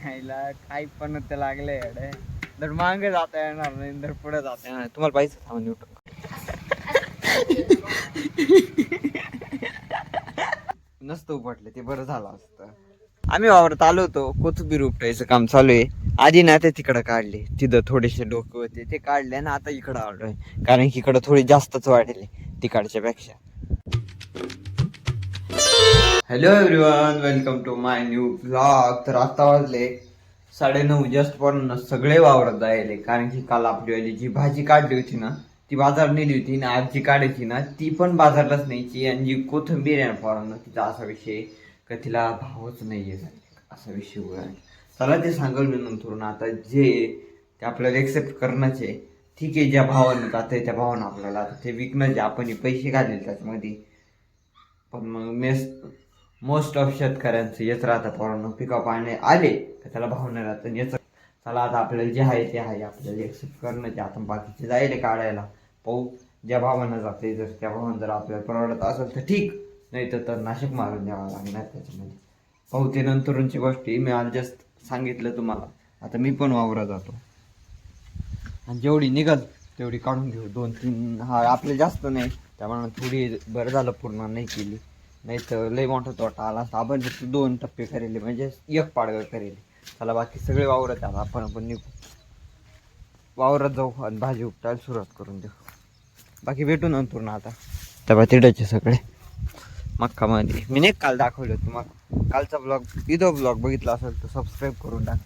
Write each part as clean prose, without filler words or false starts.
खायला काही पण ते लागले अडे तर मागे जाता येणार नाही तर पुढे जाता येणार तुम्हाला पाहिजे थांबून युट्यूब नसतं उपटले ते बरं झालं असतं. आम्ही वावरत आलो होतो कोथिंबीर उपटायचं काम चालू आहे. आधी ना ते तिकडं काढले तिथं थोडेसे डोकं होते ते काढले ना आता इकडं आलोय कारण की इकडं थोडी जास्तच वाढले तिकडच्या पेक्षा. Hello everyone welcome to my new blog. तर आता वाजले 9:30 जस्ट पण सगळे वावरत जायले कारण की काल आपली जी भाजी काढली होती ना ती बाजार नेली होती ना आज जी काढायची ना ती पण बाजारलाच न्यायची आणि जी कोथिंबीर आहे पोरांना तिचा असा विषय का तिला भावच नाहीये असा विषय आहे. चला ते सांगल मी नंतर. आता जे ते आपल्याला एक्सेप्ट करण्याचे ठीक आहे ज्या भावानं जाते त्या भावानं आपल्याला ते विकणं जे आपण पैसे घालले त्याच्यामध्ये पण मग मोस्ट ऑफ शेतकऱ्यांचं येत राहतं पोरांनो पिकअप पाणी आले तर त्याला भाव नाही राहतं याच. चला आता आपल्याला जे आहे ते आहे आपल्याला एक्सेप्ट करणं ते आपण बाकीचे जायले काढायला पाहू ज्या भावानं जाते जर त्या भावानं जर आपल्याला परवडत असेल तर ठीक नाही तर नाशिक मारून द्यावा लागणार त्याच्यामध्ये पाहू ते नंतरची गोष्टी मी आज जस्ट सांगितलं तुम्हाला. आता मी पण वावरा जातो आणि जेवढी निघल तेवढी काढून घेऊ 2-3 हा आपले जास्त नाही त्यामुळे थोडी बरं झालं पूर्ण नाही केली नाही तर लय मोठा तोटा आला असता. आपण फक्त 2 टप्पे करेले म्हणजे एक पाडगं करेले. चला बाकी सगळे वावरत आला आपण निघू वावरात जाऊ आणि भाजी उपटायला सुरुवात करून देऊ. बाकी भेटू नंतर ना आता तेव्हा तिडायचे सगळे मक्कामध्ये मी नाही काल दाखवलं तुम्हाला कालचा ब्लॉग इथं ब्लॉग बघितला असेल तर सबस्क्राईब करून टाक.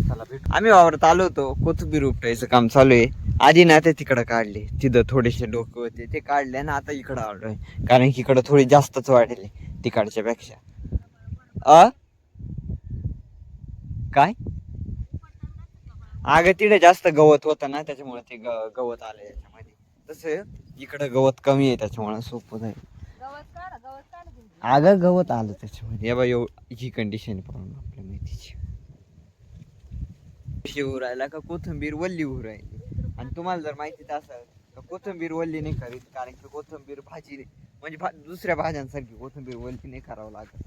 चला भेटू. आम्ही वावरत आलो होतो कोथिंबीर उपटायचं काम चालू आहे. आधी ना ते तिकडं काढले तिथं थोडेसे डोकं होते ते काढले ना आता इकडं आलोय कारण की इकडं थोडी जास्तच वाढले तिकडच्या पेक्षा. काय अगं तिथे जास्त गवत होतं ना त्याच्यामुळे ते गवत आलं याच्यामध्ये. तसं इकडं गवत कमी आहे त्याच्यामुळे सोपं आहे. अगं गवत आलं त्याच्यामध्ये बा ही कंडिशन पाहून आपल्या माहितीची शिव राहिला का कोथिंबीर वल्ली होऊ राहिली. आणि तुम्हाला जर माहितीच असेल तर कोथिंबीर वल्ली नाही करीत कारण की कोथिंबीर भाजी म्हणजे दुसऱ्या भाज्यांसारखी कोथिंबीर वल्ली नाही करावं लागत.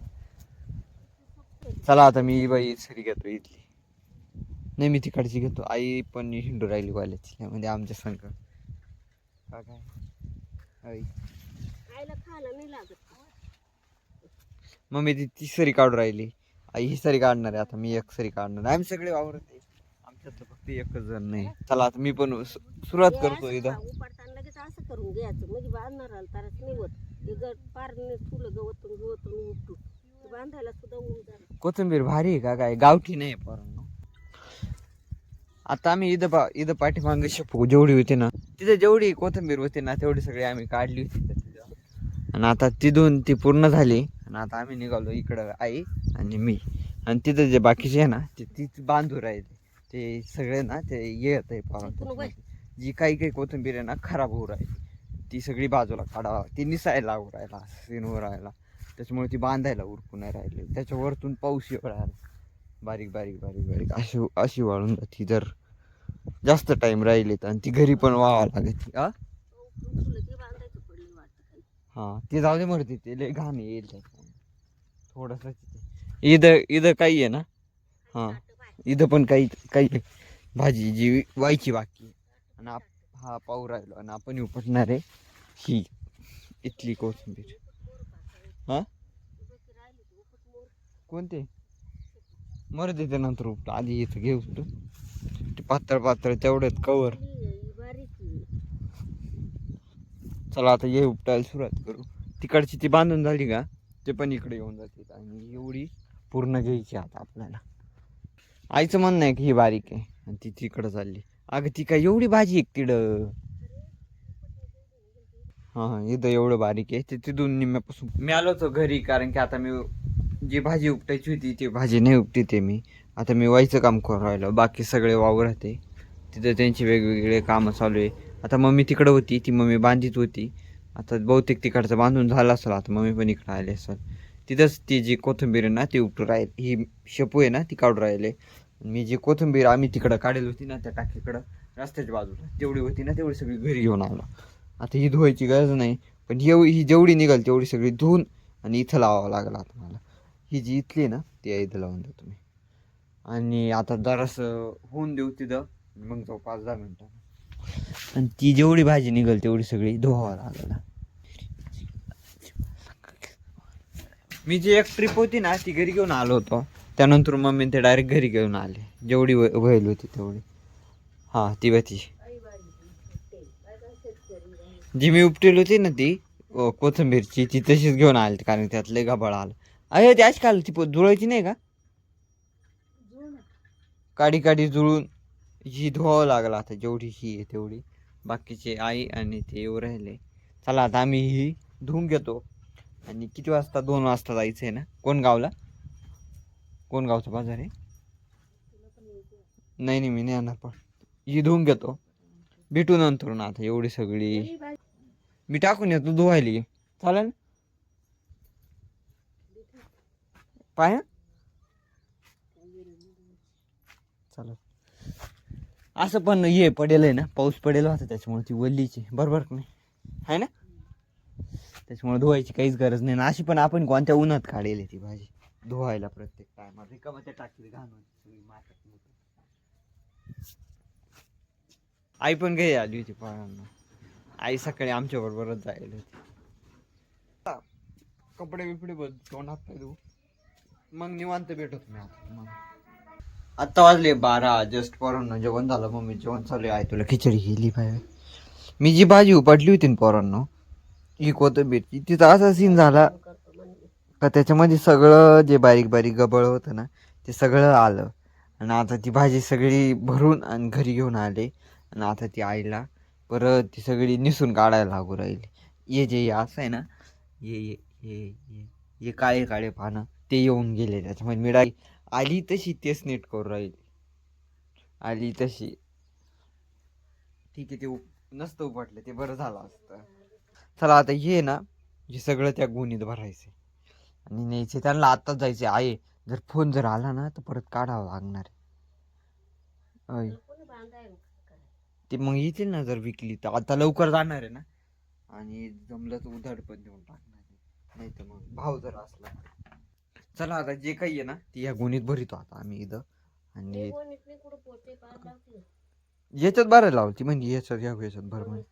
चला आता मी बाई सरी घेतो इथली नाही मी तिकडची घेतो. आई पण हिंडू राहिली कॉलेजची म्हणजे आमच्या संघ काय मम्मी ती सरी काढून राहिली आई ही सरी काढणार आहे आता मी एक सरी काढणार आहे. आम्ही सगळे वावरत आहे आमच्यातलं फक्त एकच जण नाही. चला आता मी पण सुरुवात करतो इथं. असं करून घ्यायचं म्हणजे बांधणार आलं तरच निवत पार फुलं गवत बांधायला सुद्धा कोथिंबीर भारी आहे का काय गावठी नाही पोरांनो. आता आम्ही इथं पाठीमागे शेपू जेवढी होती ना तिथे जेवढी कोथिंबीर होती ना तेवढी सगळी आम्ही काढली होती आणि आता तिथून ती पूर्ण झाली आणि आता आम्ही निघालो इकडं आई आणि मी आणि तिथं जे बाकीचे आहे ना ते ती बांधू राहिले ते सगळे ना ते येत आहे पोरांना जी काही कोथिंबीर आहे ना खराब होऊ राहिली ती सगळी बाजूला काढावा ती निसायला लागू राहिला सीनवर राहिला त्याच्यामुळे ती बांधायला उरकून नाही राहिली. त्याच्या वरतून पाऊस येऊ राहिला बारीक बारीक बारीक बारीक अशी वाळून जाते जर जास्त टाइम राहिलेत आणि ती घरी पण व्हावं लागत. हा ते जाऊ दे मरते ते लय घाण येईल थोडस इथं काही आहे ना हा इथं पण काही काही भाजी जी व्हायची बाकी आणि हा पाऊ राहिलो आणि आपण उपटणार आहे ही इथली कोथिंबीर. हा कोणते मर देते नंतर उपट आधी इथं घेऊ ते पातळ पातळ तेवढ्यात कवर. चला आता ये उपटायला सुरुवात करू. तिकडची ती बांधून झाली का ते पण इकडे येऊन जाते आणि एवढी पूर्ण घ्यायची आता आपल्याला. आईचं म्हणणं आहे की ही बारीक आहे आणि ती तिकडं चालली. अगं ती काय एवढी भाजी एक तिकडं हां इथं एवढं बारीक आहे ते तिथून निम्म्यापासून मी आलो होतो घरी कारण की आता मी जी भाजी उपटायची होती ती भाजी नाही उपटी ते मी आता मी व्हायचं काम करून राहिलो. बाकी सगळे वावर राहते तिथं त्यांची वेगवेगळे कामं चालू आहे. आता मम्मी तिकडं होती ती मम्मी बांधित होती आता बहुतेक तिकडचं बांधून झालं असेल आता मम्मी पण इकडं आले असेल. तिथंच ती जी कोथिंबीर आहे ना ती उपटून राहील ही शेपू आहे ना ती काढून राहिले. मी जी कोथिंबीर आम्ही तिकडं काढेल होती ना त्या टाकीकडं रस्त्याच्या बाजूला तेवढी होती ना तेवढी सगळी घरी घेऊन आलो. आता ही धुवायची गरज नाही पण ही जेवढी निघाल तेवढी सगळी धुवून आणि इथं लावावं लागलं आता मला. ही जी इथली ना ती इथं लावून देतो मी आणि आता जरासं होऊन देऊ तिथं, मग जाऊ 5-10 मिनिटं. आणि ती जेवढी भाजी निघल तेवढी सगळी धुवावं लागल. मी जी एक ट्रिप होती ना ती घरी घेऊन आलो होतो, त्यानंतर मम्मी ते डायरेक्ट घरी घेऊन आले, जेवढी व्हायला होती तेवढी. हां ती होती जी मी उपटेल होती ना ती कोथिंबीरची, ती तशीच घेऊन आली कारण त्यात लय गबाळ आलं. अरे ती आज काल ती जुळायची नाही का, काडी काडी जुळून ही धुवावं लागला. आता जेवढी ही आहे तेवढी, बाकीचे आई आणि ते येऊ राहिले. चला आता आम्ही ही धुवून घेतो. आणि किती वाजता, 2 वाजता जायचं आहे ना कोण गावला, कोण गावचा बाजार आहे. नाही नाही मी नाही येणार, पण ही धुवून घेतो, भेटू नंतर ना. आता एवढी सगळी मी टाकून येतो धुवायली, चालेल पाय चालेल. असं पण हे पडेल आहे ना, पाऊस पडेल होता त्याच्यामुळे ती वल्लीची बरोबर नाही आहे ना, त्याच्यामुळे धुवायची काहीच गरज नाही ना. अशी पण आपण कोणत्या उन्हात काढेल ती भाजी धुवायला प्रत्येक टायमाला रिकामा त्या टाकीत घाण होती माठात. आई पण घरी आली होती पाहायला, आई सकाळी आमच्या बरोबरच जायला होती. कपडे बिपडे तोंड हात पाय धुवू, मग निवांत भेटत मी आता. मग आत्ता वाजले 12, जस्ट पोरांना जेवण झालं, मम्मी जेवण चालू आहे, तुला खिचडी केली पाहिजे. मी जी भाजी उपटली होती ना पोरांना, ही कोथिंबीरची, तिचा असा सीन झाला का त्याच्यामध्ये सगळं जे बारीक बारीक गबळ होतं ना ते सगळं आलं. आणि आता ती भाजी सगळी भरून आणि घरी घेऊन आले. आणि आता ती आईला परत ती सगळी निसून काढायला लागू राहिली. हे जे असं आहे ना, ये ये ये ये ये काळे काळे पानं ते येऊन गेले त्याच्यामध्ये. मिळाली आली तशी तेच नीट करू राहिली, आली तशी. ठीक आहे, ते नसतं उपटलं ते बरं झालं असतं. चला आता हे ना, हे सगळं त्या गुणीत भरायचं आणि न्यायचे. त्यांना आत्ताच जायचे आहे, जर फोन जर आला ना तर परत काढावं लागणार आहे. ते मग येतील ना जर विकली तर. आता लवकर जाणार आहे ना, आणि जमलं तर उधाड पण देऊन टाकणार आहे, नाही तर मग भाव जर असला. चला आता जे काही आहे ना ती या गुणीत भरितो आता आम्ही इथं. आणि याच्यात भरायला लावती म्हणजे याच्यात भर म्हणजे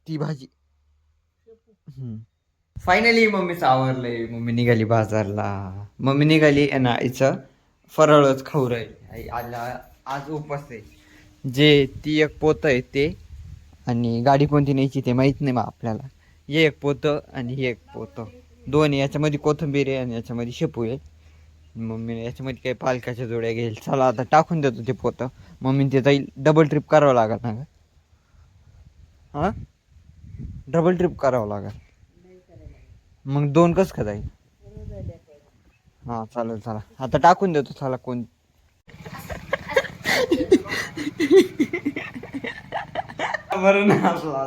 ती भाजी. फायनली मम्मीचं आवरलंय, मम्मी निघाली बाजारला. मम्मी निघाली ना हिचं फराळच खाऊ राहील. आला आज उपास आहे, जे ती एक पोतं आहे ते, आणि गाडी कोणती न्यायची ते माहीत नाही मग आपल्याला. हे एक पोतं आणि हे एक पोतं, दोन. याच्यामध्ये कोथिंबीर आहे आणि याच्यामध्ये शेपू आहे. मम्मीने याच्यामध्ये काही पालकाच्या जोड्या घेईल. चला आता टाकून देतो ते पोतं. मम्मीने ते जाईल, डबल ट्रिप करावं लागेल ना ग. हां डबल ट्रिप करावं लागेल, मग 2 कसं का जाईल. हां चालेल, चला आता टाकून देतो. चला कोण बरं ना आपला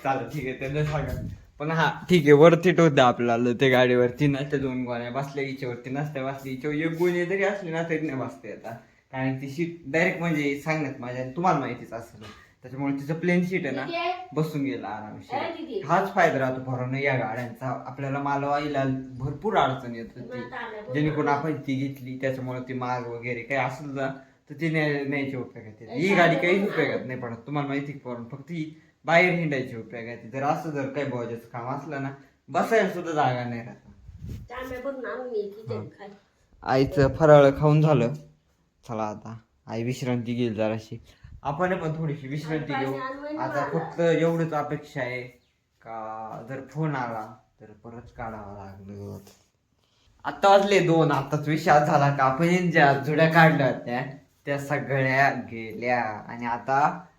चालेल ठीक आहे त्यांना सांगा. पण हा ठीक आहे, वरती होतं आपल्याला ते गाडीवरती ना, त्या 2 गोण्या बसल्या हिच्यावरती नसत्या बसल्या, हिच्यावर एक गोणी जरी असली ना तरी नाही बसते आता. कारण ती शीट डायरेक्ट म्हणजे सांगण्यात माझ्या तुम्हाला माहितीच असेल, त्याच्यामुळे तिचं प्लेन शीट आहे ना, बसून गेला आरामशीर. हाच फायदा राहतो भरून या गाड्यांचा, आपल्याला मालवायला भरपूर अडचण येत होती. जेणेकरून आपण ती घेतली त्याच्यामुळे ती माल वगैरे काही असेल ना तर ती न्यायची उपयोगात येते. ही गाडी काहीच उपयोगात नाही पडत, तुम्हाला माहिती करून. फक्त ही बाहेर हिंडायची उपयोगात येते. जर असं जर काही बोजाचं काम असलं ना, बसायला सुद्धा जागा नाही राहत. आईचं फराळ खाऊन झालं. चला आता आई विश्रांती घेईल जराशी, आपण पण थोडीशी विश्रांती घेऊ. आता फक्त एवढंच अपेक्षा आहे का जर फोन आला तर परत काढावा लागलं. आता वाजले 2, आताच विषय झाला का आपण ज्या जुड्या काढल्या होत्या त्या सगळ्या गेल्या. आणि आता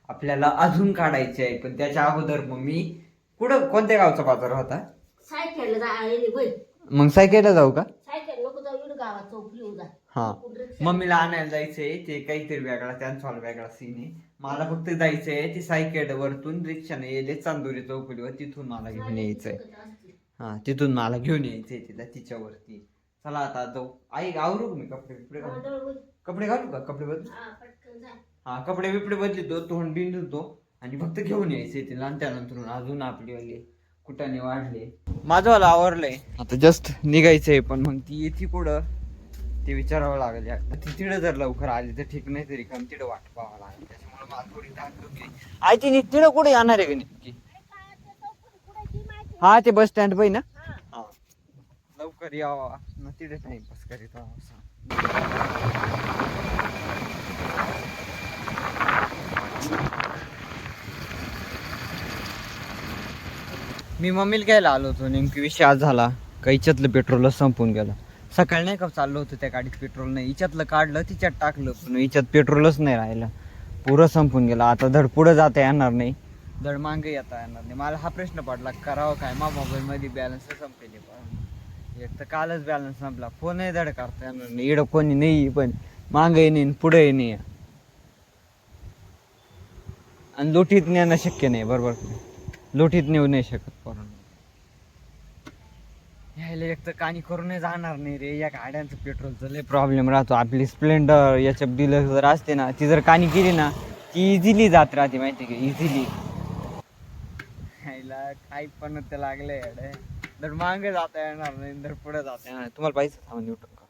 आपल्याला अजून काढायचे आहे, पण त्याच्या अगोदर मग मी कुठं, कोणत्या गावचा बाजार होता, मग सायकलला जाऊ का. हा मम्मीला आणायला जायचंय, ते काहीतरी वेगळा त्यांचा वेगळा सीन आहे. मला फक्त जायचंय ते सायकल वरतून रिक्षाने येले चांदोरी चौकडीवर, तिथून मला घेऊन यायचंय. हा तिथून मला घेऊन यायचंय तिला तिच्यावरती. चला आता जाऊ. आई आवरू मी कपडे बिपडे घालू, कपडे घालू का, कपडे बदलू. हा कपडे बिपडे बदलतो, तोंड बिंदतो आणि फक्त घेऊन यायचंय तिला. आणि त्यानंतर अजून आपली कुठाने वाढले. माझं वाला आवरलंय आता, जस्ट निघायचंय. पण मग ती येते कुठं ते विचारावं लागेल. ती तिकडे जर लवकर आली तर ठीक, नाही तरी कम तिकडे वाट पाहावं लागेल. त्याच्यामुळे मला थोडी धाकधुक. आई ती तिकडे कुठे येणार आहे का नक्की? हा ते बस स्टँड पाहिजे ना. हा लवकर यावा ना, तिथे टाइमपास करीत राहावा. मी मम्मीला घ्यायला आलो होतो. नेमकी विषय आज झाला का हिच्यातलं पेट्रोलच संपून गेलं. सकाळी नाही का चाललो होतो त्या गाडीत पेट्रोल नाही, हिच्यातलं काढलं तिच्यात टाकलं पण हिच्यात पेट्रोलच नाही राहिलं. पुरं संपून गेलं. आता धड पुढं जाता येणार नाही, धड मागे येता येणार नाही. मला हा प्रश्न पडला करावं काय. मा मोबाईलमध्ये बॅलन्स संपलेले. एक तर कालच बॅलन्स संपला, फोनही धड करता येणार नाही. इकडं कोणी नाही, पण मागे नाही पुढे नाही. आणि लोटीत नेणं शक्य नाही. बरोबर लोटीत नेऊ नाही शकत पोरांना. यायला एक तर कानी करूनही जाणार नाही रे. या गाड्यांचं पेट्रोलचं लय प्रॉब्लेम राहतो. आपली स्प्लेंडर याच्या डीलर जर असते ना, ती जर कानी केली ना ती इझिली जात राहते माहिती का, इझिली. यायला काही पण ते लागले तर मागे जाता येणार नाही, तर पुढे जाता येणार. तुम्हाला पाहिजे थांबा न्यूट्रल करतो.